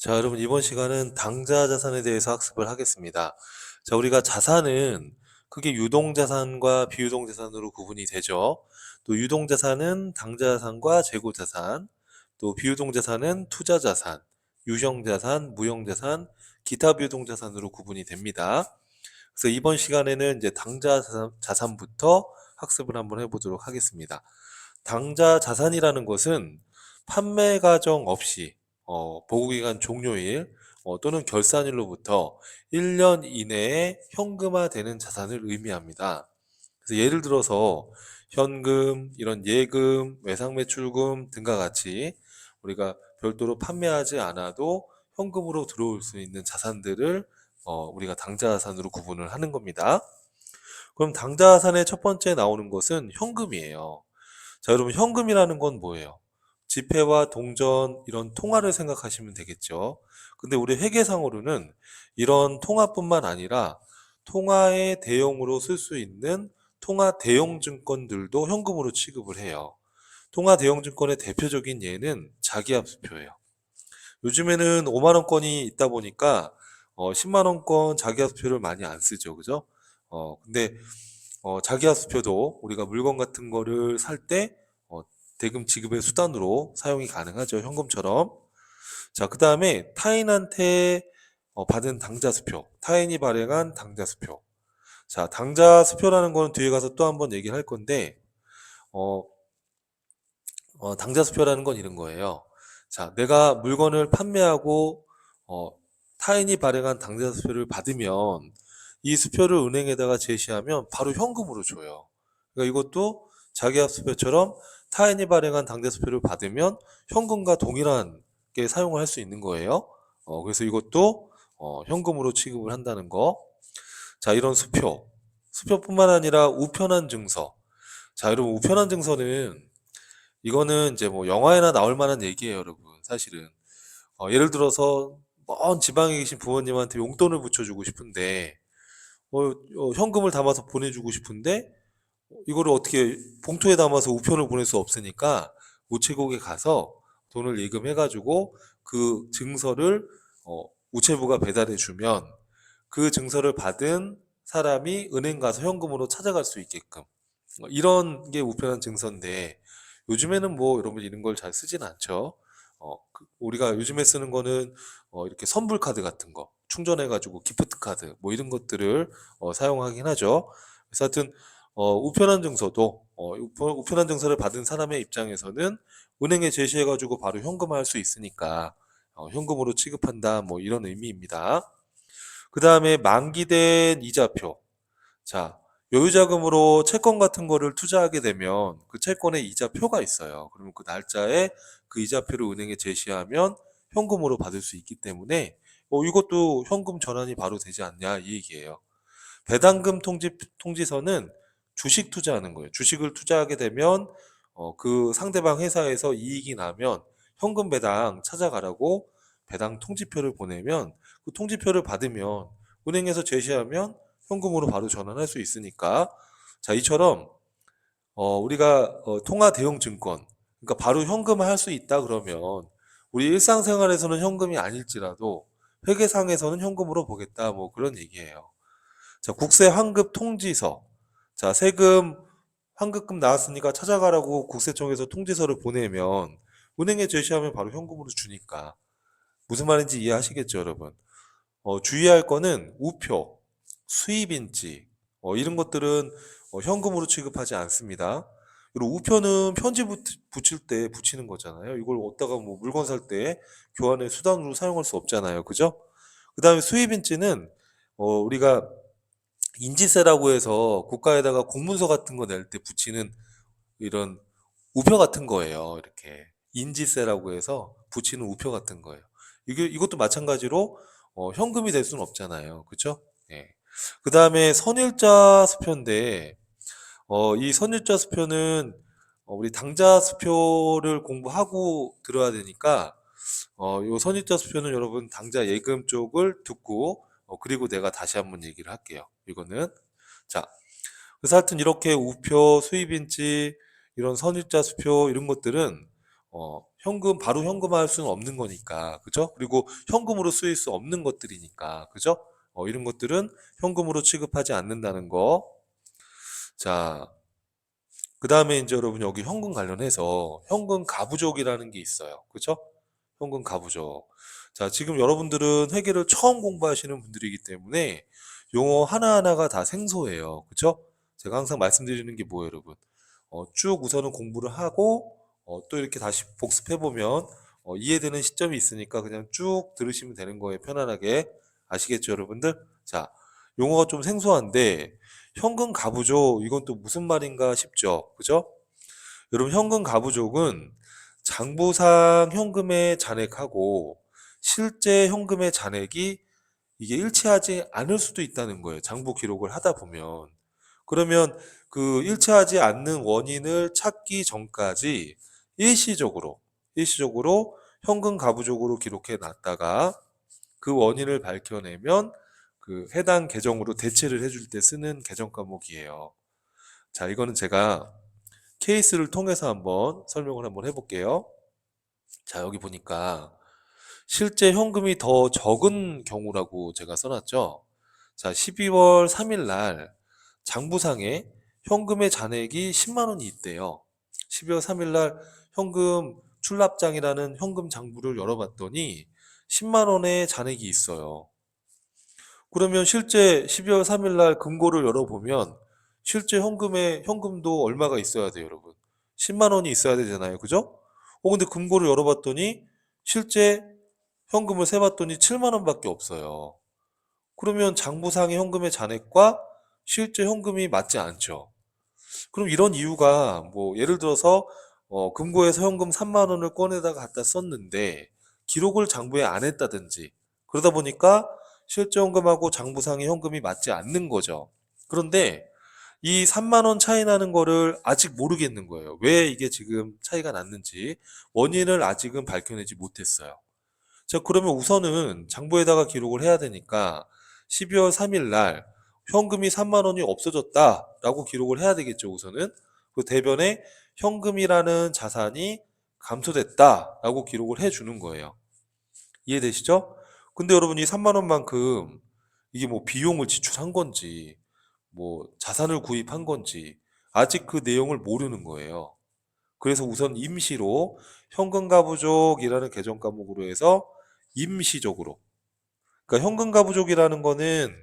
자, 여러분, 이번 시간은 당좌 자산에 대해서 학습을 하겠습니다. 자, 우리가 자산은 크게 유동자산과 비유동자산으로 구분이 되죠. 또 유동자산은 당좌자산과 재고자산, 또 비유동자산은 투자자산, 유형자산, 무형자산, 기타 비유동자산으로 구분이 됩니다. 그래서 이번 시간에는 이제 당좌 자산부터 학습을 한번 해보도록 하겠습니다. 당좌 자산이라는 것은 판매 과정 없이 보고기간 종료일 또는 결산일로부터 1년 이내에 현금화되는 자산을 의미합니다. 그래서 예를 들어서 현금, 이런 예금, 외상매출금 등과 같이 우리가 별도로 판매하지 않아도 현금으로 들어올 수 있는 자산들을 우리가 당좌자산으로 구분을 하는 겁니다. 그럼 당좌자산의 첫 번째 나오는 것은 현금이에요. 자, 여러분, 현금이라는 건 뭐예요? 지폐와 동전, 이런 통화를 생각하시면 되겠죠. 근데 우리 회계상으로는 이런 통화뿐만 아니라 통화의 대용으로 쓸 수 있는 통화 대용 증권들도 현금으로 취급을 해요. 통화 대용 증권의 대표적인 예는 자기합수표예요. 요즘에는 5만 원권이 있다 보니까 10만 원권 자기합수표를 많이 안 쓰죠. 그죠? 근데 자기하수표도 우리가 물건 같은 거를 살 때 대금 지급의 수단으로 사용이 가능하죠. 현금처럼. 자, 그 다음에 타인한테 받은 당좌수표, 타인이 발행한 당좌수표. 자, 당좌수표라는 거는 뒤에 가서 또 한번 얘기를 할 건데, 어, 당좌수표라는 건 이런 거예요. 자, 내가 물건을 판매하고 타인이 발행한 당좌수표를 받으면 이 수표를 은행에다가 제시하면 바로 현금으로 줘요. 그러니까 이것도 자기합수표처럼 타인이 발행한 당좌수표를 받으면 현금과 동일하게 사용을 할 수 있는 거예요. 그래서 이것도 현금으로 취급을 한다는 거. 자, 이런 수표뿐만 아니라 우편한 증서. 자, 여러분, 우편한 증서는 이거는 이제 뭐 영화에나 나올 만한 얘기예요, 여러분. 사실은. 예를 들어서 먼 지방에 계신 부모님한테 용돈을 붙여주고 싶은데, 현금을 담아서 보내주고 싶은데, 이거를 어떻게 봉투에 담아서 우편을 보낼 수 없으니까 우체국에 가서 돈을 예금해가지고 그 증서를 우체부가 배달해주면 그 증서를 받은 사람이 은행 가서 현금으로 찾아갈 수 있게끔 이런 게 우편한 증서인데 요즘에는 뭐 여러분 이런 걸 잘 쓰진 않죠. 우리가 요즘에 쓰는 거는 이렇게 선불 카드 같은 거 충전해가지고 기프트 카드 뭐 이런 것들을 사용하긴 하죠. 그래서 하여튼 우편한 증서도 우편한 증서를 받은 사람의 입장에서는 은행에 제시해가지고 바로 현금화할 수 있으니까 현금으로 취급한다 뭐 이런 의미입니다. 그 다음에 만기된 이자표. 자, 여유자금으로 채권 같은 거를 투자하게 되면 그 채권에 이자표가 있어요. 그러면 그 날짜에 그 이자표를 은행에 제시하면 현금으로 받을 수 있기 때문에 이것도 현금 전환이 바로 되지 않냐 이 얘기예요. 배당금 통지서는 주식 투자하는 거예요. 주식을 투자하게 되면 그 상대방 회사에서 이익이 나면 현금 배당 찾아가라고 배당 통지표를 보내면 그 통지표를 받으면 은행에서 제시하면 현금으로 바로 전환할 수 있으니까 자 이처럼 우리가 통화 대용 증권 그러니까 바로 현금화할 수 있다 그러면 우리 일상생활에서는 현금이 아닐지라도 회계상에서는 현금으로 보겠다 뭐 그런 얘기예요. 자, 국세 환급 통지서. 자, 세금 환급금 나왔으니까 찾아가라고 국세청에서 통지서를 보내면 은행에 제시하면 바로 현금으로 주니까. 무슨 말인지 이해하시겠죠, 여러분? 주의할 거는 우표, 수입인지, 이런 것들은 현금으로 취급하지 않습니다. 그리고 우표는 편지 붙일 때 붙이는 거잖아요. 이걸 어디다가 뭐 물건 살 때 교환의 수단으로 사용할 수 없잖아요. 그죠? 그 다음에 수입인지는 우리가 인지세라고 해서 국가에다가 공문서 같은 거 낼 때 붙이는 이런 우표 같은 거예요. 이렇게 인지세라고 해서 붙이는 우표 같은 거예요. 이것도 마찬가지로 현금이 될 수는 없잖아요. 그렇죠? 예. 그 다음에 선일자 수표인데 이 선일자 수표는 우리 당자 수표를 공부하고 들어야 되니까 요 선입자 수표는 여러분 당자 예금 쪽을 듣고 그리고 내가 다시 한번 얘기를 할게요. 이거는 자 그래서 하여튼 이렇게 우표, 수입인지 이런 선입자 수표 이런 것들은 바로 현금화할 수는 없는 거니까. 그죠? 그리고 현금으로 쓰일 수 없는 것들이니까. 그죠? 이런 것들은 현금으로 취급하지 않는다는 거. 자, 그 다음에 이제 여러분 여기 현금 관련해서 현금 가부족이라는 게 있어요. 그죠? 현금 가부족. 자, 지금 여러분들은 회계를 처음 공부하시는 분들이기 때문에 용어 하나하나가 다 생소해요. 그죠? 제가 항상 말씀드리는 게 뭐예요, 여러분? 쭉 우선은 공부를 하고 또 이렇게 다시 복습해보면 이해되는 시점이 있으니까 그냥 쭉 들으시면 되는 거예요. 편안하게. 아시겠죠, 여러분들? 자, 용어가 좀 생소한데 현금 가부족 이건 또 무슨 말인가 싶죠. 그죠? 여러분 현금 가부족은 장부상 현금의 잔액하고 실제 현금의 잔액이 이게 일치하지 않을 수도 있다는 거예요. 장부 기록을 하다 보면. 그러면 그 일치하지 않는 원인을 찾기 전까지 일시적으로 현금 가부족으로 기록해 놨다가 그 원인을 밝혀내면 그 해당 계정으로 대체를 해줄 때 쓰는 계정 과목이에요. 자, 이거는 제가 케이스를 통해서 한번 설명을 한번 해볼게요. 자, 여기 보니까 실제 현금이 더 적은 경우라고 제가 써놨죠. 자, 12월 3일 날 장부상에 현금의 잔액이 10만 원이 있대요. 12월 3일 날 현금 출납장이라는 현금 장부를 열어봤더니 10만 원의 잔액이 있어요. 그러면 실제 12월 3일 날 금고를 열어보면 실제 현금도 얼마가 있어야 돼요, 여러분? 10만 원이 있어야 되잖아요. 그죠? 근데 금고를 열어봤더니 실제 현금을 세봤더니 7만 원밖에 없어요. 그러면 장부상의 현금의 잔액과 실제 현금이 맞지 않죠. 그럼 이런 이유가 뭐 예를 들어서 금고에서 현금 3만 원을 꺼내다가 갖다 썼는데 기록을 장부에 안 했다든지 그러다 보니까 실제 현금하고 장부상의 현금이 맞지 않는 거죠. 그런데 이 3만 원 차이 나는 거를 아직 모르겠는 거예요. 왜 이게 지금 차이가 났는지 원인을 아직은 밝혀내지 못했어요. 자, 그러면 우선은 장부에다가 기록을 해야 되니까 12월 3일 날 현금이 3만 원이 없어졌다라고 기록을 해야 되겠죠, 우선은. 그 대변에 현금이라는 자산이 감소됐다라고 기록을 해 주는 거예요. 이해되시죠? 근데 여러분 이 3만 원만큼 이게 뭐 비용을 지출한 건지 뭐 자산을 구입한 건지 아직 그 내용을 모르는 거예요. 그래서 우선 임시로 현금가부족이라는 계정 과목으로 해서 임시적으로. 그러니까 현금가부족이라는 거는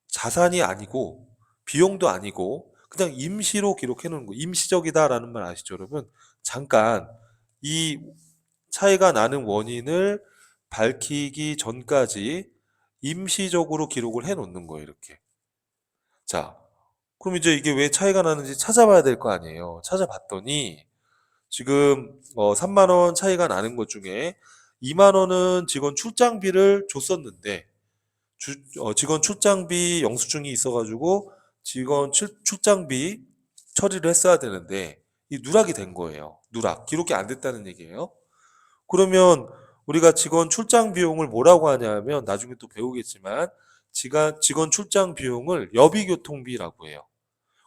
자산이 아니고 비용도 아니고 그냥 임시로 기록해 놓은 거. 임시적이다라는 말 아시죠, 여러분? 잠깐 이 차이가 나는 원인을 밝히기 전까지 임시적으로 기록을 해 놓는 거예요, 이렇게. 자, 그럼 이제 이게 왜 차이가 나는지 찾아봐야 될 거 아니에요. 찾아봤더니 지금 3만 원 차이가 나는 것 중에 2만 원은 직원 출장비를 줬었는데 직원 출장비 영수증이 있어가지고 직원 출장비 처리를 했어야 되는데 이 누락이 된 거예요. 누락. 기록이 안 됐다는 얘기예요. 그러면 우리가 직원 출장 비용을 뭐라고 하냐면 나중에 또 배우겠지만 직원 출장 비용을 여비교통비라고 해요.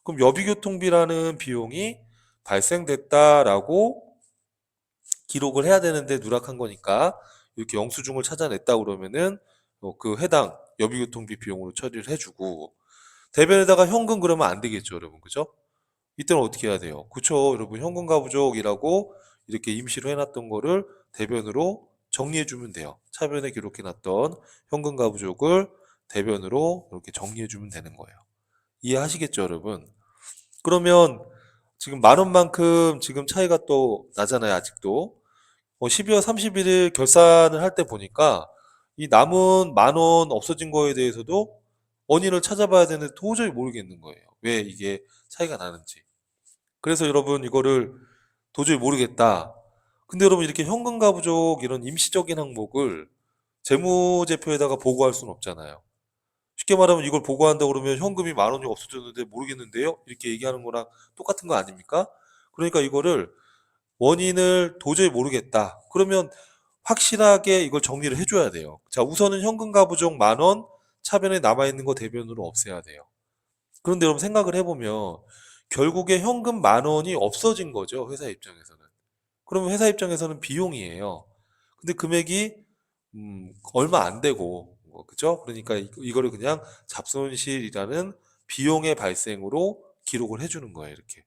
그럼 여비교통비라는 비용이 발생됐다라고 기록을 해야 되는데 누락한 거니까 이렇게 영수증을 찾아냈다 그러면은 그 해당 여비교통비 비용으로 처리를 해주고 대변에다가 현금 그러면 안 되겠죠, 여러분. 그죠? 이때는 어떻게 해야 돼요? 그쵸, 여러분. 현금가 부족이라고 이렇게 임시로 해놨던 거를 대변으로 정리해주면 돼요. 차변에 기록해놨던 현금가 부족을 대변으로 이렇게 정리해주면 되는 거예요. 이해하시겠죠, 여러분? 그러면 지금 만 원만큼 지금 차이가 또 나잖아요, 아직도. 12월 31일 결산을 할 때 보니까 이 남은 만 원 없어진 거에 대해서도 원인을 찾아봐야 되는데 도저히 모르겠는 거예요. 왜 이게 차이가 나는지. 그래서 여러분 이거를 도저히 모르겠다. 근데 여러분 이렇게 현금가 부족 이런 임시적인 항목을 재무제표에다가 보고할 수는 없잖아요. 쉽게 말하면 이걸 보고한다 그러면 현금이 만 원이 없어졌는데 모르겠는데요? 이렇게 얘기하는 거랑 똑같은 거 아닙니까? 그러니까 이거를 원인을 도저히 모르겠다. 그러면 확실하게 이걸 정리를 해줘야 돼요. 자, 우선은 현금가 부족 만 원, 차변에 남아있는 거 대변으로 없애야 돼요. 그런데 여러분 생각을 해보면 결국에 현금 만 원이 없어진 거죠. 회사 입장에서는. 그러면 회사 입장에서는 비용이에요. 근데 금액이 얼마 안 되고 그죠? 그러니까 이거를 그냥 잡손실이라는 비용의 발생으로 기록을 해주는 거예요. 이렇게.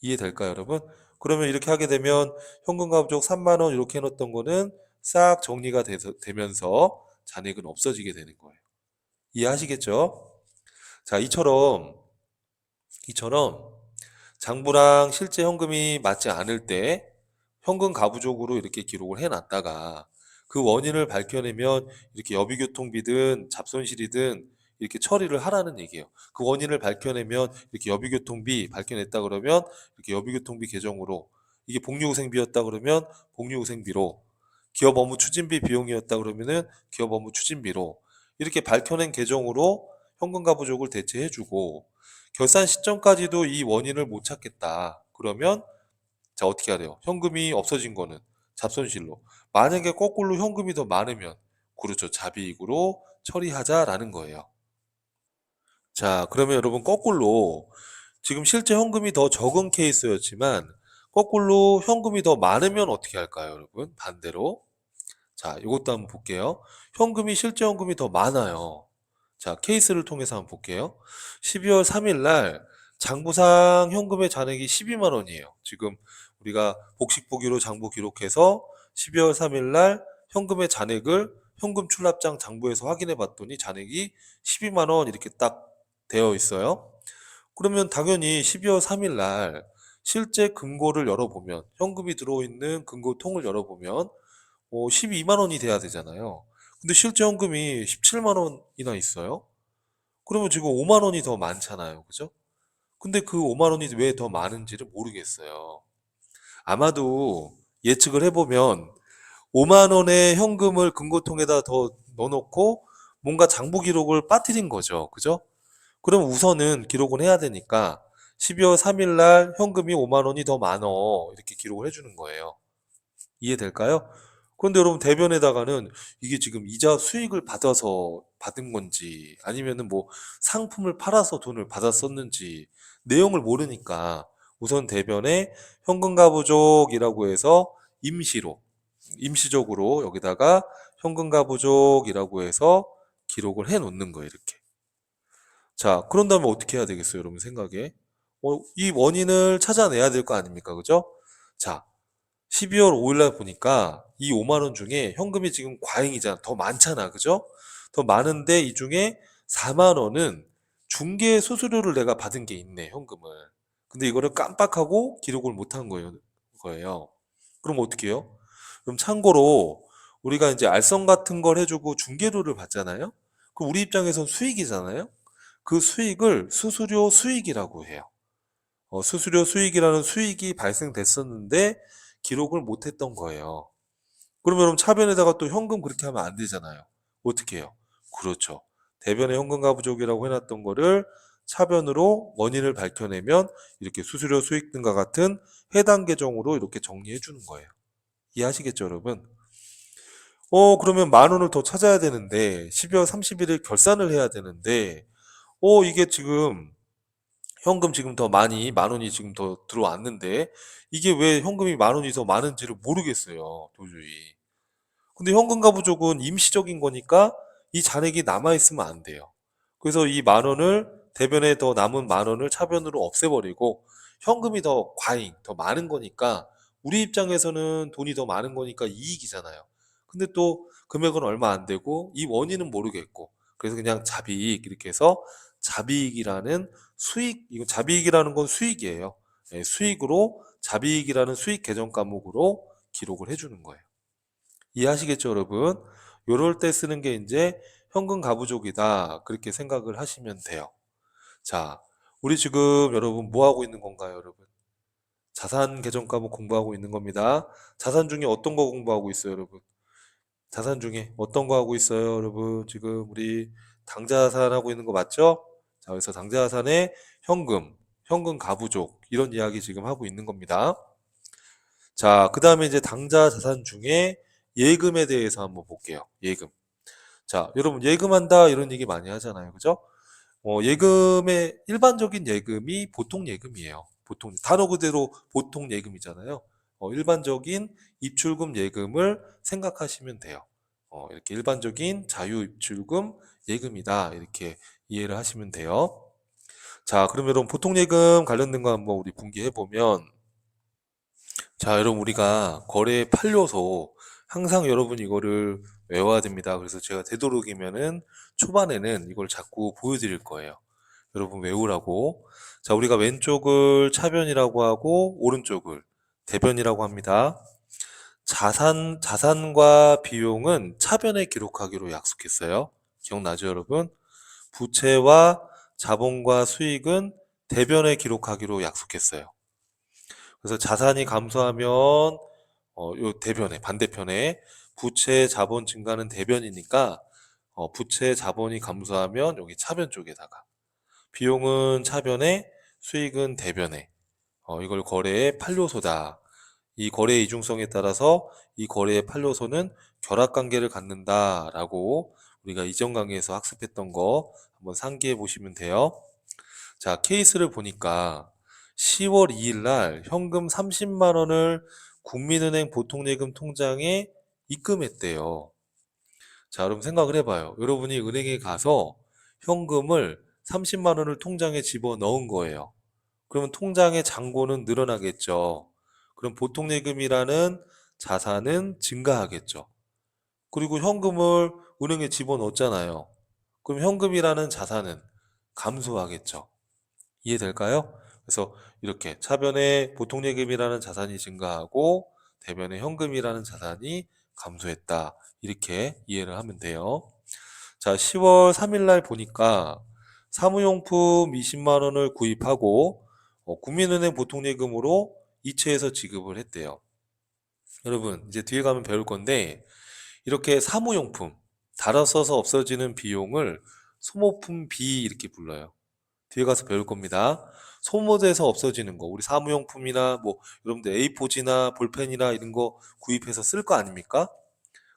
이해될까요, 여러분? 그러면 이렇게 하게 되면 현금 가부족 3만 원 이렇게 해놓던 거는 싹 정리가 되면서 잔액은 없어지게 되는 거예요. 이해하시겠죠? 자, 이처럼 장부랑 실제 현금이 맞지 않을 때 현금 가부족으로 이렇게 기록을 해놨다가 그 원인을 밝혀내면 이렇게 여비교통비든 잡손실이든 이렇게 처리를 하라는 얘기예요. 그 원인을 밝혀내면 이렇게 여비교통비 밝혀냈다 그러면 이렇게 여비교통비 계정으로 이게 복리후생비였다 그러면 복리후생비로 기업 업무 추진비 비용이었다 그러면은 기업 업무 추진비로 이렇게 밝혀낸 계정으로 현금 가부족을 대체해주고 결산 시점까지도 이 원인을 못 찾겠다. 그러면 자, 어떻게 해야 돼요? 현금이 없어진 거는 잡손실로. 만약에 거꾸로 현금이 더 많으면 그렇죠. 잡이익으로 처리하자라는 거예요. 자, 그러면 여러분 거꾸로 지금 실제 현금이 더 적은 케이스였지만 거꾸로 현금이 더 많으면 어떻게 할까요, 여러분? 반대로. 자, 이것도 한번 볼게요. 실제 현금이 더 많아요. 자, 케이스를 통해서 한번 볼게요. 12월 3일 날 장부상 현금의 잔액이 12만 원이에요. 지금 우리가 복식보기로 장부 기록해서 12월 3일 날 현금의 잔액을 현금 출납장 장부에서 확인해 봤더니 잔액이 12만 원 이렇게 딱 되어 있어요. 그러면 당연히 12월 3일 날 실제 금고를 열어보면 현금이 들어있는 금고통을 열어보면 12만 원이 돼야 되잖아요. 근데 실제 현금이 17만 원이나 있어요. 그러면 지금 5만 원이 더 많잖아요. 그죠? 근데 그 5만 원이 왜 더 많은지를 모르겠어요. 아마도 예측을 해보면 5만 원의 현금을 금고통에다 더 넣어놓고 뭔가 장부 기록을 빠뜨린 거죠. 그죠? 그럼 우선은 기록을 해야 되니까 12월 3일 날 현금이 5만 원이 더 많어. 이렇게 기록을 해주는 거예요. 이해될까요? 그런데 여러분 대변에다가는 이게 지금 이자 수익을 받아서 받은 건지 아니면은 뭐 상품을 팔아서 돈을 받았었는지 내용을 모르니까 우선 대변에 현금가부족이라고 해서 임시적으로 여기다가 현금가부족이라고 해서 기록을 해 놓는 거예요, 이렇게. 자, 그런 다음에 어떻게 해야 되겠어요, 여러분 생각에? 이 원인을 찾아내야 될 거 아닙니까, 그죠? 자, 12월 5일 날 보니까 이 5만 원 중에 현금이 지금 과잉이잖아. 더 많잖아. 그죠? 더 많은데 이 중에 4만 원은 중개 수수료를 내가 받은 게 있네, 현금을. 근데 이거를 깜빡하고 기록을 못 한 거예요. 그럼 어떻게 해요? 그럼 참고로 우리가 이제 알선 같은 걸 해주고 중개료를 받잖아요? 그럼 우리 입장에선 수익이잖아요? 그 수익을 수수료 수익이라고 해요. 수수료 수익이라는 수익이 발생됐었는데 기록을 못했던 거예요. 그러면 여러분 차변에다가 또 현금 그렇게 하면 안 되잖아요. 어떻게 해요? 그렇죠. 대변에 현금가 부족이라고 해놨던 거를 차변으로 원인을 밝혀내면 이렇게 수수료 수익 등과 같은 해당 계정으로 이렇게 정리해 주는 거예요. 이해하시겠죠, 여러분? 그러면 만 원을 더 찾아야 되는데 12월 31일 결산을 해야 되는데 이게 지금 현금 지금 더 많이 만 원이 지금 더 들어왔는데 이게 왜 현금이 만 원이 더 많은지를 모르겠어요, 도저히. 근데 현금가 부족은 임시적인 거니까 이 잔액이 남아 있으면 안 돼요. 그래서 이 만 원을 대변에 더 남은 만 원을 차변으로 없애버리고 현금이 더 과잉, 더 많은 거니까 우리 입장에서는 돈이 더 많은 거니까 이익이잖아요. 근데 또 금액은 얼마 안 되고 이 원인은 모르겠고 그래서 그냥 잡이익 이렇게 해서 잡이익이라는 수익, 이거 잡이익이라는 건 수익이에요. 예, 수익으로 잡이익이라는 수익 계정 과목으로 기록을 해주는 거예요. 이해하시겠죠, 여러분? 요럴 때 쓰는 게 이제 현금 가부족이다. 그렇게 생각을 하시면 돼요. 자, 우리 지금 여러분 뭐 하고 있는 건가요, 여러분? 자산 계정 과목 공부하고 있는 겁니다. 자산 중에 어떤 거 공부하고 있어요, 여러분? 자산 중에 어떤 거 하고 있어요, 여러분? 지금 우리 당자산 하고 있는 거 맞죠? 자, 그래서 당자산의 현금 가부족 이런 이야기 지금 하고 있는 겁니다. 자, 그 다음에 이제 당자 자산 중에 예금에 대해서 한번 볼게요. 예금. 자, 여러분 예금한다 이런 얘기 많이 하잖아요. 그죠? 일반적인 예금이 보통 예금이에요. 단어 그대로 보통 예금이잖아요. 일반적인 입출금 예금을 생각하시면 돼요. 이렇게 일반적인 자유 입출금 예금이다. 이렇게 이해를 하시면 돼요. 자, 그럼 여러분 보통 예금 관련된 거 한번 우리 분기해 보면, 자, 여러분 우리가 거래 판료소 항상 여러분 이거를 외워야 됩니다. 그래서 제가 되도록이면은 초반에는 이걸 자꾸 보여드릴 거예요. 여러분 외우라고. 자, 우리가 왼쪽을 차변이라고 하고 오른쪽을 대변이라고 합니다. 자산과 비용은 차변에 기록하기로 약속했어요. 기억나죠, 여러분? 부채와 자본과 수익은 대변에 기록하기로 약속했어요. 그래서 자산이 감소하면 요 대변에 반대편에 부채 자본 증가는 대변이니까 부채 자본이 감소하면 여기 차변 쪽에다가 비용은 차변에 수익은 대변에 이걸 거래의 판료소다. 이 거래의 이중성에 따라서 이 거래의 판료소는 결합관계를 갖는다라고 우리가 이전 강의에서 학습했던 거 한번 상기해 보시면 돼요. 자, 케이스를 보니까 10월 2일 날 현금 30만 원을 국민은행 보통예금 통장에 입금했대요. 자, 여러분 생각을 해봐요. 여러분이 은행에 가서 현금을 30만 원을 통장에 집어 넣은 거예요. 그러면 통장의 잔고는 늘어나겠죠. 그럼 보통예금이라는 자산은 증가하겠죠. 그리고 현금을 은행에 집어넣었잖아요. 그럼 현금이라는 자산은 감소하겠죠. 이해될까요? 그래서 이렇게 차변에 보통예금이라는 자산이 증가하고 대변에 현금이라는 자산이 감소했다. 이렇게 이해를 하면 돼요. 자, 10월 3일 날 보니까 사무용품 20만 원을 구입하고 국민은행 보통예금으로 이체해서 지급을 했대요. 여러분, 이제 뒤에 가면 배울 건데 이렇게 사무용품, 달아 써서 없어지는 비용을 소모품비 이렇게 불러요. 뒤에 가서 배울 겁니다. 소모돼서 없어지는 거, 우리 사무용품이나 뭐 여러분들 A4지나 볼펜이나 이런 거 구입해서 쓸 거 아닙니까?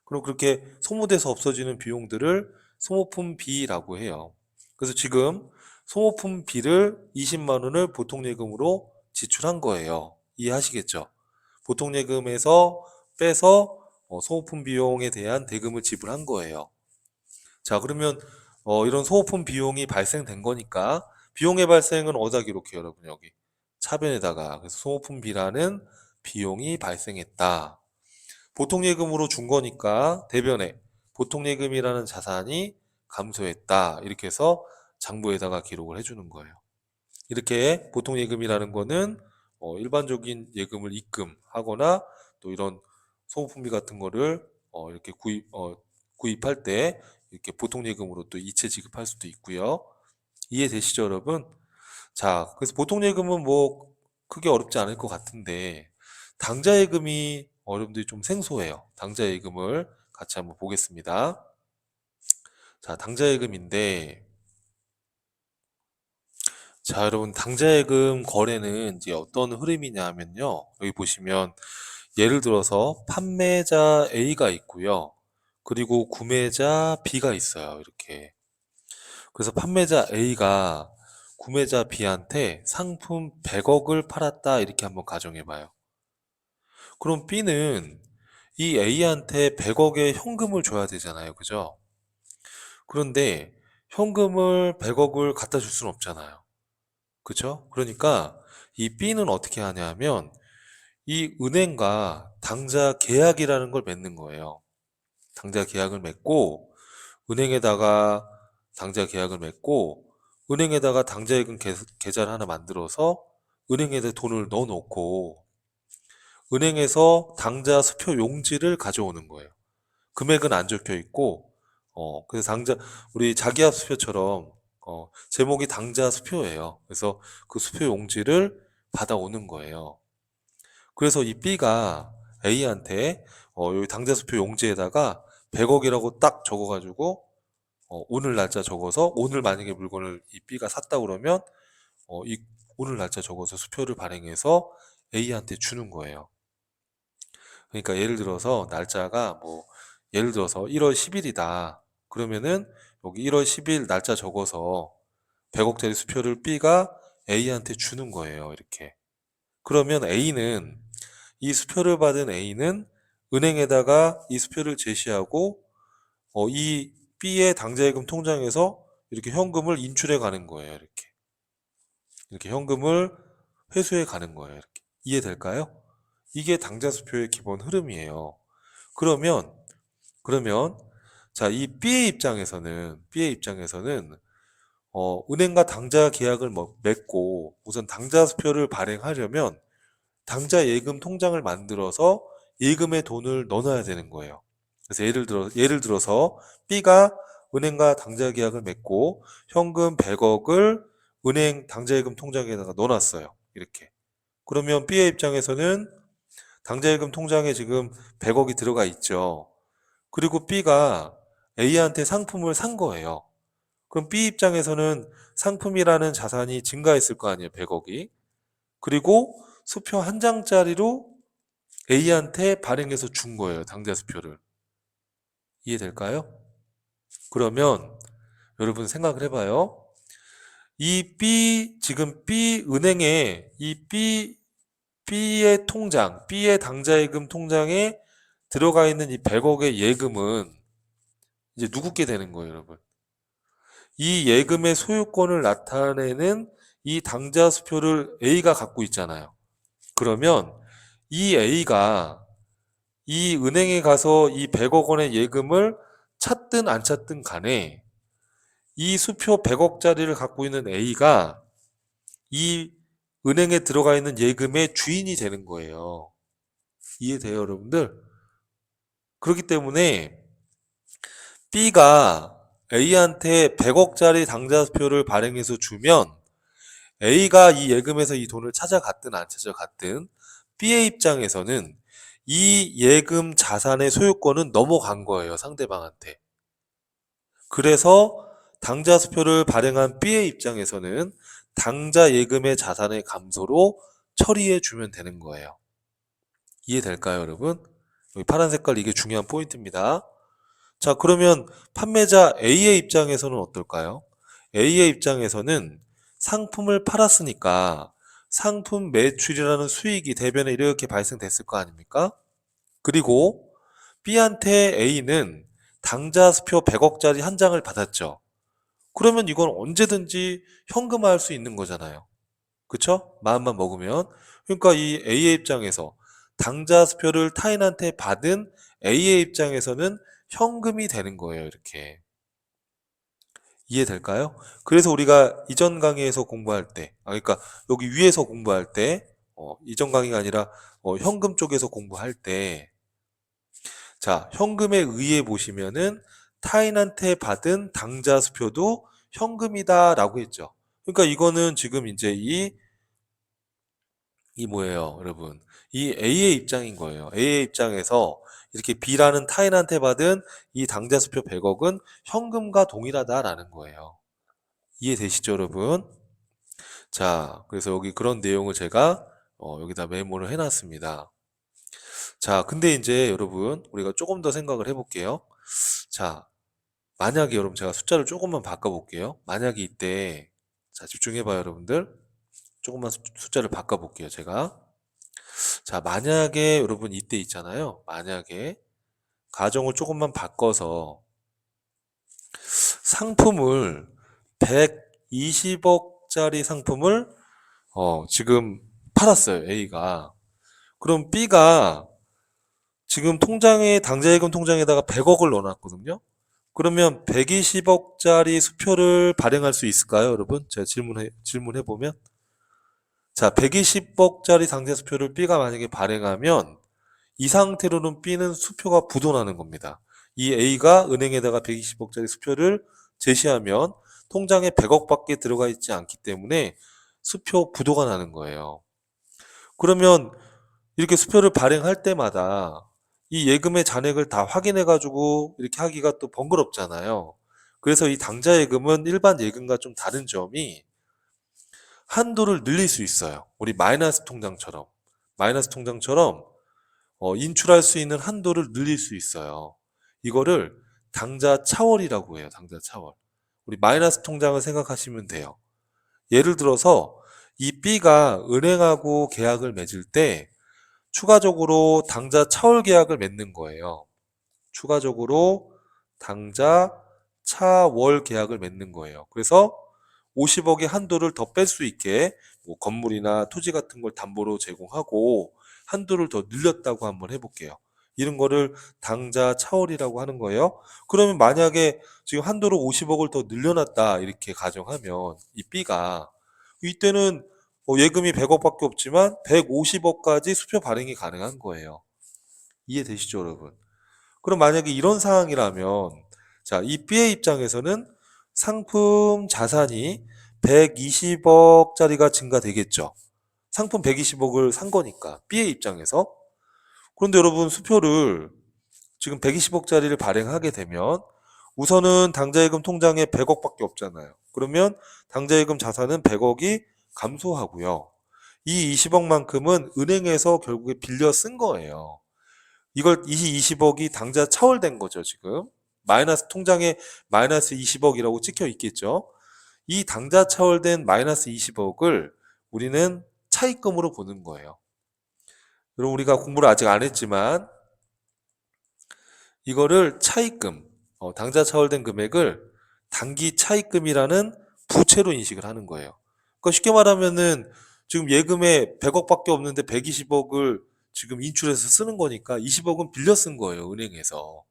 그럼 그렇게 소모돼서 없어지는 비용들을 소모품비라고 해요. 그래서 지금 소모품비를 20만 원을 보통예금으로 지출한 거예요. 이해하시겠죠? 보통예금에서 빼서 소모품 비용에 대한 대금을 지불한 거예요. 자, 그러면 이런 소모품 비용이 발생된 거니까 비용의 발생은 어디다 기록해요, 여러분? 여기 차변에다가. 그래서 소모품비라는 비용이 발생했다. 보통예금으로 준 거니까 대변에 보통예금이라는 자산이 감소했다. 이렇게 해서 장부에다가 기록을 해주는 거예요. 이렇게 보통예금이라는 거는 일반적인 예금을 입금하거나 또 이런 소모품비 같은 거를 이렇게 구입할 때 이렇게 보통예금으로 또 이체 지급할 수도 있고요. 이해되시죠, 여러분? 자, 그래서 보통예금은 뭐 크게 어렵지 않을 것 같은데 당좌예금이 여러분들이 좀 생소해요. 당좌예금을 같이 한번 보겠습니다. 자, 당좌예금인데 자, 여러분 당좌예금 거래는 이제 어떤 흐름이냐 하면요. 여기 보시면 예를 들어서 판매자 A가 있고요. 그리고 구매자 B가 있어요. 이렇게. 그래서 판매자 A가 구매자 B한테 상품 100억을 팔았다. 이렇게 한번 가정해 봐요. 그럼 B는 이 A한테 100억의 현금을 줘야 되잖아요. 그죠? 그런데 현금을 100억을 갖다 줄 수는 없잖아요. 그죠? 그러니까 이 B는 어떻게 하냐면 이 은행과 당좌 계약이라는 걸 맺는 거예요. 당좌 계약을 맺고 은행에다가 당좌 계약을 맺고 은행에다가 당좌예금 계좌를 하나 만들어서 은행에다 돈을 넣어놓고 은행에서 당좌 수표 용지를 가져오는 거예요. 금액은 안 적혀 있고 그래서 당좌 우리 자기압 수표처럼 제목이 당좌 수표예요. 그래서 그 수표 용지를 받아오는 거예요. 그래서 이 B가 A한테 여기 당좌 수표 용지에다가 100억이라고 딱 적어가지고 오늘 날짜 적어서 오늘 만약에 물건을 이 B가 샀다 그러면 이 오늘 날짜 적어서 수표를 발행해서 A한테 주는 거예요. 그러니까 예를 들어서 날짜가 뭐 예를 들어서 1월 10일이다. 그러면은 여기 1월 10일 날짜 적어서 100억짜리 수표를 B가 A한테 주는 거예요. 이렇게. 그러면 A는 이 수표를 받은 A는 은행에다가 이 수표를 제시하고 이 B의 당좌예금 통장에서 이렇게 현금을 인출해 가는 거예요. 이렇게 현금을 회수해 가는 거예요. 이렇게. 이해될까요? 이게 당좌수표의 기본 흐름이에요. 그러면 자, 이 B의 입장에서는 은행과 당좌 계약을 맺고 우선 당좌수표를 발행하려면 당좌 예금 통장을 만들어서 예금에 돈을 넣어놔야 되는 거예요. 그래서 예를 들어서 B가 은행과 당좌 계약을 맺고 현금 100억을 은행 당좌 예금 통장에다가 넣어놨어요. 이렇게. 그러면 B의 입장에서는 당좌 예금 통장에 지금 100억이 들어가 있죠. 그리고 B가 A한테 상품을 산 거예요. 그럼 B 입장에서는 상품이라는 자산이 증가했을 거 아니에요, 100억이. 그리고 수표 한 장짜리로 A한테 발행해서 준 거예요, 당좌 수표를. 이해될까요? 그러면 여러분 생각을 해봐요. 지금 B 은행에 B의 통장, B의 당좌예금 통장에 들어가 있는 이 100억의 예금은 이제 누구께 되는 거예요, 여러분? 이 예금의 소유권을 나타내는 이 당좌 수표를 A가 갖고 있잖아요. 그러면 이 A가 이 은행에 가서 이 100억 원의 예금을 찾든 안 찾든 간에 이 수표 100억짜리를 갖고 있는 A가 이 은행에 들어가 있는 예금의 주인이 되는 거예요. 이해돼요, 여러분들? 그렇기 때문에 B가 A한테 100억짜리 당좌수표를 발행해서 주면 A가 이 예금에서 이 돈을 찾아갔든 안 찾아갔든 B의 입장에서는 이 예금 자산의 소유권은 넘어간 거예요, 상대방한테. 그래서 당좌수표를 발행한 B의 입장에서는 당좌 예금의 자산의 감소로 처리해 주면 되는 거예요. 이해될까요, 여러분? 여기 파란 색깔 이게 중요한 포인트입니다. 자, 그러면 판매자 A의 입장에서는 어떨까요? A의 입장에서는 상품을 팔았으니까 상품 매출이라는 수익이 대변에 이렇게 발생됐을 거 아닙니까? 그리고 B한테 A는 당좌수표 100억짜리 한 장을 받았죠. 그러면 이건 언제든지 현금화할 수 있는 거잖아요. 그쵸? 마음만 먹으면. 그러니까 이 A의 입장에서 당좌수표를 타인한테 받은 A의 입장에서는 현금이 되는 거예요, 이렇게. 이해될까요? 그래서 우리가 이전 강의에서 공부할 때, 그러니까 여기 위에서 공부할 때, 이전 강의가 아니라 현금 쪽에서 공부할 때, 자, 현금에 의해 보시면은 타인한테 받은 당좌 수표도 현금이다라고 했죠. 그러니까 이거는 지금 이제 이 뭐예요, 여러분? 이 A의 입장인 거예요. A의 입장에서 이렇게 B라는 타인한테 받은 이 당좌 수표 100억은 현금과 동일하다라는 거예요. 이해되시죠, 여러분? 자, 그래서 여기 그런 내용을 제가 여기다 메모를 해놨습니다. 자, 근데 이제 여러분, 우리가 조금 더 생각을 해볼게요. 자, 만약에 여러분 제가 숫자를 조금만 바꿔볼게요. 만약에 이때, 자, 집중해봐요, 여러분들. 조금만 숫자를 바꿔볼게요, 제가. 자, 만약에 여러분 이때 있잖아요. 만약에 가정을 조금만 바꿔서 상품을 120억짜리 상품을 지금 팔았어요, A가. 그럼 B가 지금 통장에 당좌예금 통장에다가 100억을 넣어놨거든요. 그러면 120억짜리 수표를 발행할 수 있을까요, 여러분? 제가 질문해 보면, 자, 120억짜리 당좌 수표를 B가 만약에 발행하면 이 상태로는 B는 수표가 부도나는 겁니다. 이 A가 은행에다가 120억짜리 수표를 제시하면 통장에 100억밖에 들어가 있지 않기 때문에 수표 부도가 나는 거예요. 그러면 이렇게 수표를 발행할 때마다 이 예금의 잔액을 다 확인해 가지고 이렇게 하기가 또 번거롭잖아요. 그래서 이 당좌 예금은 일반 예금과 좀 다른 점이 한도를 늘릴 수 있어요. 우리 마이너스 통장처럼 인출할 수 있는 한도를 늘릴 수 있어요. 이거를 당좌 차월이라고 해요. 당좌 차월. 우리 마이너스 통장을 생각하시면 돼요. 예를 들어서 이 B가 은행하고 계약을 맺을 때 추가적으로 당좌 차월 계약을 맺는 거예요. 추가적으로 당좌 차월 계약을 맺는 거예요. 그래서 50억의 한도를 더 뺄 수 있게 뭐 건물이나 토지 같은 걸 담보로 제공하고 한도를 더 늘렸다고 한번 해볼게요. 이런 거를 당좌 차월이라고 하는 거예요. 그러면 만약에 지금 한도를 50억을 더 늘려놨다 이렇게 가정하면 이 B가 이때는 예금이 100억밖에 없지만 150억까지 수표 발행이 가능한 거예요. 이해되시죠, 여러분? 그럼 만약에 이런 상황이라면 자, 이 B의 입장에서는 상품 자산이 120억짜리가 증가되겠죠. 상품 120억을 산 거니까 B의 입장에서. 그런데 여러분 수표를 지금 120억짜리를 발행하게 되면 우선은 당좌예금 통장에 100억밖에 없잖아요. 그러면 당좌예금 자산은 100억이 감소하고요. 이 20억만큼은 은행에서 결국에 빌려 쓴 거예요. 이걸 이 20억이 당좌 차월된 거죠, 지금. 마이너스 통장에 마이너스 20억이라고 찍혀 있겠죠. 이 당좌 차월된 마이너스 20억을 우리는 차입금으로 보는 거예요. 여러분 우리가 공부를 아직 안 했지만 이거를 차입금, 당좌 차월된 금액을 단기 차입금이라는 부채로 인식을 하는 거예요. 그러니까 쉽게 말하면은 지금 예금에 100억밖에 없는데 120억을 지금 인출해서 쓰는 거니까 20억은 빌려 쓴 거예요, 은행에서.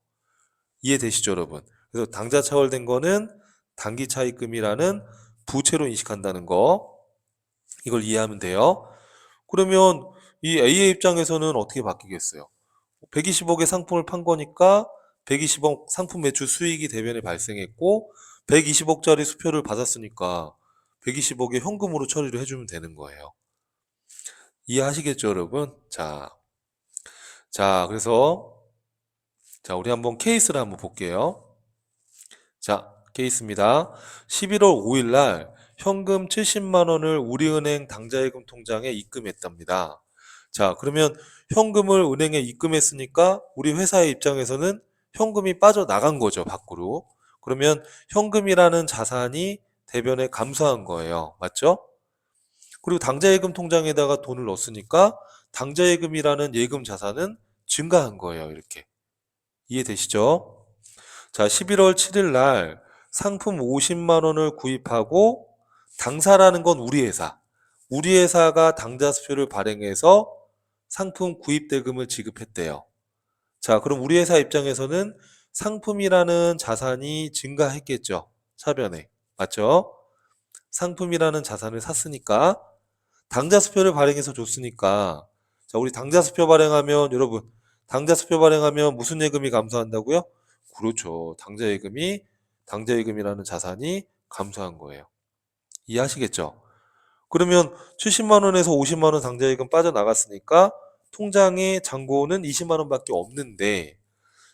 이해되시죠, 여러분? 그래서 당좌 차월된 거는 단기 차입금이라는 부채로 인식한다는 거. 이걸 이해하면 돼요. 그러면 이 A의 입장에서는 어떻게 바뀌겠어요? 120억의 상품을 판 거니까 120억 상품 매출 수익이 대변에 발생했고 120억짜리 수표를 받았으니까 120억의 현금으로 처리를 해주면 되는 거예요. 이해하시겠죠, 여러분? 그래서 자, 우리 한번 케이스를 한번 볼게요. 자, 케이스입니다. 11월 5일 날 현금 70만 원을 우리은행 당좌예금 통장에 입금했답니다. 자, 그러면 현금을 은행에 입금했으니까 우리 회사의 입장에서는 현금이 빠져나간 거죠, 밖으로. 그러면 현금이라는 자산이 대변에 감소한 거예요. 맞죠? 그리고 당좌예금 통장에다가 돈을 넣었으니까 당좌예금이라는 예금 자산은 증가한 거예요, 이렇게. 이해되시죠? 자, 11월 7일 날 상품 50만 원을 구입하고 당사라는 건 우리 회사. 우리 회사가 당좌수표를 발행해서 상품 구입 대금을 지급했대요. 자, 그럼 우리 회사 입장에서는 상품이라는 자산이 증가했겠죠. 차변에. 맞죠? 상품이라는 자산을 샀으니까 당좌수표를 발행해서 줬으니까 자, 우리 당좌수표 발행하면 여러분 당좌수표 발행하면 무슨 예금이 감소한다고요? 그렇죠. 당좌예금이라는 자산이 감소한 거예요. 이해하시겠죠? 그러면 70만 원에서 50만 원 당좌예금 빠져나갔으니까 통장에 잔고는 20만 원밖에 없는데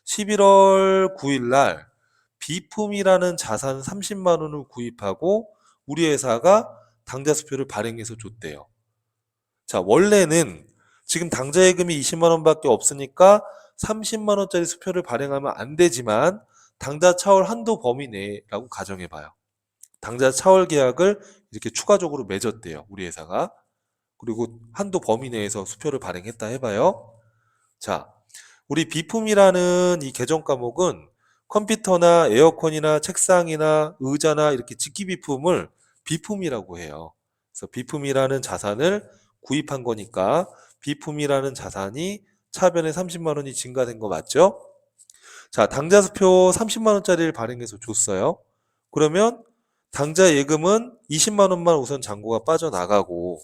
11월 9일 날 비품이라는 자산 30만 원을 구입하고 우리 회사가 당좌수표를 발행해서 줬대요. 자, 원래는 지금 당좌예금이 20만 원밖에 없으니까 30만 원짜리 수표를 발행하면 안 되지만 당좌 차월 한도 범위 내라고 가정해 봐요. 당좌 차월 계약을 이렇게 추가적으로 맺었대요, 우리 회사가. 그리고 한도 범위 내에서 수표를 발행했다 해봐요. 자, 우리 비품이라는 이 계정 과목은 컴퓨터나 에어컨이나 책상이나 의자나 이렇게 직기 비품을 비품이라고 해요. 그래서 비품이라는 자산을 구입한 거니까 비품이라는 자산이 차변에 30만 원이 증가된 거 맞죠? 자, 당좌수표 30만 원짜리를 발행해서 줬어요. 그러면 당좌 예금은 20만 원만 우선 잔고가 빠져나가고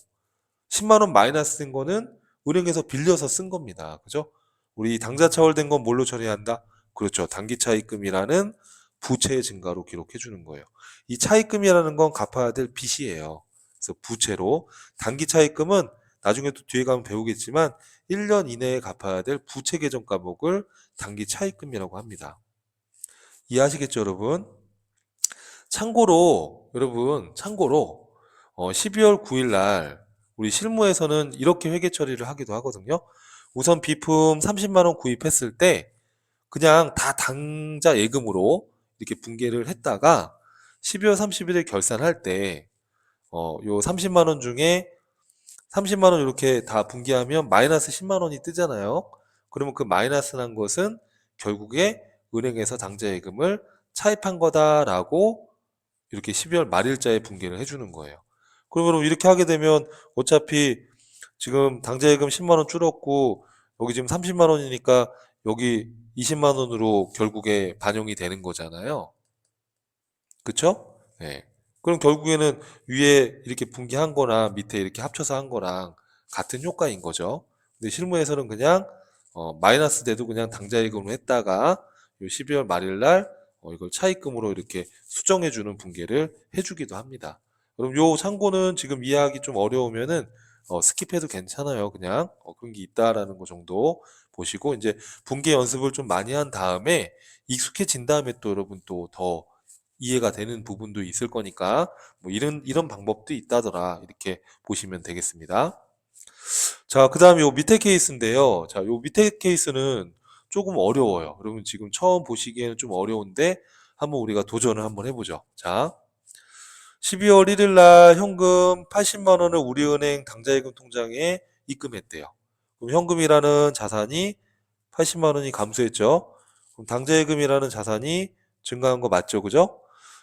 10만 원 마이너스 된 거는 은행에서 빌려서 쓴 겁니다. 그죠? 우리 당좌 차월된 건 뭘로 처리한다? 그렇죠. 단기 차입금이라는 부채의 증가로 기록해 주는 거예요. 이 차입금이라는 건 갚아야 될 빚이에요. 그래서 부채로 단기 차입금은 나중에 또 뒤에 가면 배우겠지만 1년 이내에 갚아야 될 부채 계정 과목을 단기 차입금이라고 합니다. 이해하시겠죠, 여러분? 참고로 여러분 12월 9일 날 우리 실무에서는 이렇게 회계 처리를 하기도 하거든요. 우선 비품 30만 원 구입했을 때 그냥 다 당좌 예금으로 이렇게 분개를 했다가 12월 30일에 결산할 때 요 30만 원 중에 30만 원 이렇게 다 분기하면 마이너스 10만 원이 뜨잖아요. 그러면 그 마이너스 난 것은 결국에 은행에서 당좌예금을 차입한 거다라고 이렇게 12월 말일자에 분기를 해주는 거예요. 그러면 이렇게 하게 되면 어차피 지금 당좌예금 10만 원 줄었고 여기 지금 30만 원이니까 여기 20만 원으로 결국에 반영이 되는 거잖아요. 그쵸? 네. 그럼 결국에는 위에 이렇게 분기한 거나 밑에 이렇게 합쳐서 한 거랑 같은 효과인 거죠. 근데 실무에서는 그냥 마이너스 돼도 그냥 당좌예금으로 했다가 요 12월 말일 날 이걸 차입금으로 이렇게 수정해 주는 분기를 해주기도 합니다. 그럼 요 참고는 지금 이해하기 좀 어려우면은 스킵해도 괜찮아요. 그냥 그런 게 있다라는 거 정도 보시고 이제 분기 연습을 좀 많이 한 다음에 익숙해진 다음에 또 여러분 또 더 이해가 되는 부분도 있을 거니까 뭐 이런 방법도 있다더라 이렇게 보시면 되겠습니다. 자, 그다음 요 밑에 케이스인데요. 자, 요 밑에 케이스는 조금 어려워요. 여러분 지금 처음 보시기에는 좀 어려운데 한번 우리가 도전을 한번 해보죠. 자, 12월 1일 날 현금 80만 원을 우리은행 당좌예금 통장에 입금했대요. 그럼 현금이라는 자산이 80만 원이 감소했죠. 그럼 당좌예금이라는 자산이 증가한 거 맞죠? 그죠?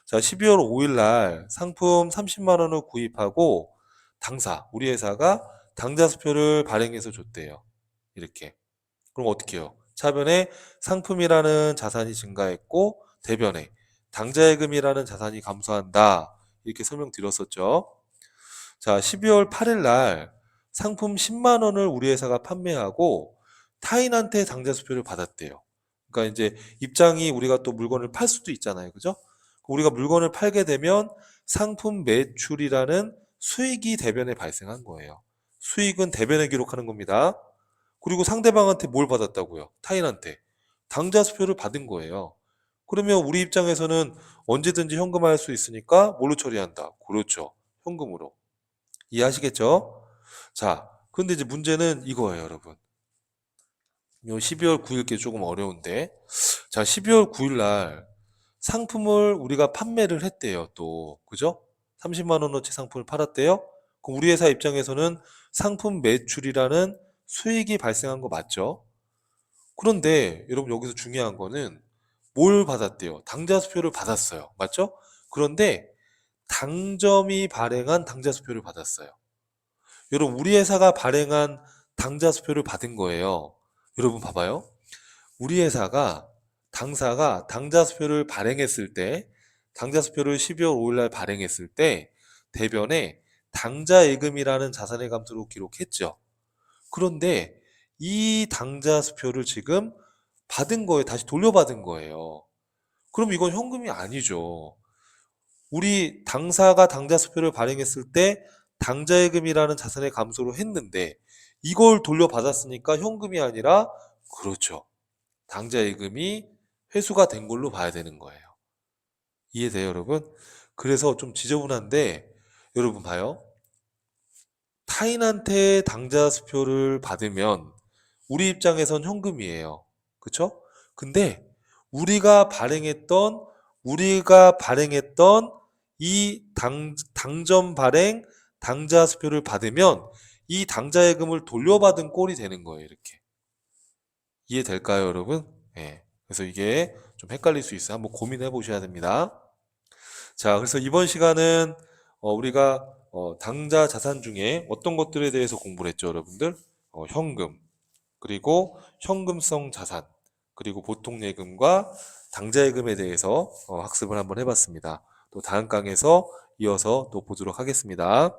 자, 12월 5일 날 상품 30만 원을 구입하고 당사, 우리 회사가 당좌수표를 발행해서 줬대요. 이렇게. 그럼 어떻게 해요? 차변에 상품이라는 자산이 증가했고 대변에 당좌예금이라는 자산이 감소한다. 이렇게 설명드렸었죠. 자, 12월 8일 날 상품 10만 원을 우리 회사가 판매하고 타인한테 당좌수표를 받았대요. 그러니까 이제 입장이 우리가 또 물건을 팔 수도 있잖아요. 그죠? 우리가 물건을 팔게 되면 상품 매출이라는 수익이 대변에 발생한 거예요. 수익은 대변에 기록하는 겁니다. 그리고 상대방한테 뭘 받았다고요? 타인한테. 당좌수표를 받은 거예요. 그러면 우리 입장에서는 언제든지 현금화할 수 있으니까 뭘로 처리한다? 그렇죠. 현금으로. 이해하시겠죠? 자, 근데 이제 문제는 이거예요, 여러분. 요 12월 9일 게 조금 어려운데. 자, 12월 9일 날 상품을 우리가 판매를 했대요, 또. 그죠? 30만 원어치 상품을 팔았대요? 그럼 우리 회사 입장에서는 상품 매출이라는 수익이 발생한 거 맞죠? 그런데 여러분 여기서 중요한 거는 뭘 받았대요? 당좌수표를 받았어요. 맞죠? 그런데 당점이 발행한 당좌수표를 받았어요. 여러분 우리 회사가 발행한 당좌수표를 받은 거예요. 여러분 봐봐요. 우리 회사가 당사가 당좌수표를 발행했을 때 당좌수표를 12월 5일 날 발행했을 때 대변에 당좌예금이라는 자산의 감소로 기록했죠. 그런데 이 당좌수표를 지금 받은 거예요. 다시 돌려받은 거예요. 그럼 이건 현금이 아니죠. 우리 당사가 당좌수표를 발행했을 때 당좌예금이라는 자산의 감소로 했는데 이걸 돌려받았으니까 현금이 아니라 그렇죠. 당좌예금이 회수가 된 걸로 봐야 되는 거예요. 이해돼요, 여러분? 그래서 좀 지저분한데 여러분 봐요. 타인한테 당좌수표를 받으면 우리 입장에선 현금이에요. 그쵸? 근데 우리가 발행했던 이 당점 발행 당좌수표를 받으면 이 당좌예금을 돌려받은 꼴이 되는 거예요. 이렇게. 이해될까요, 여러분? 예. 그래서 이게 좀 헷갈릴 수 있어요. 한번 고민해 보셔야 됩니다. 자, 그래서 이번 시간은 우리가 당좌 자산 중에 어떤 것들에 대해서 공부를 했죠, 여러분들? 현금, 그리고 현금성 자산, 그리고 보통예금과 당좌예금에 대해서 학습을 한번 해봤습니다. 또 다음 강에서 이어서 또 보도록 하겠습니다.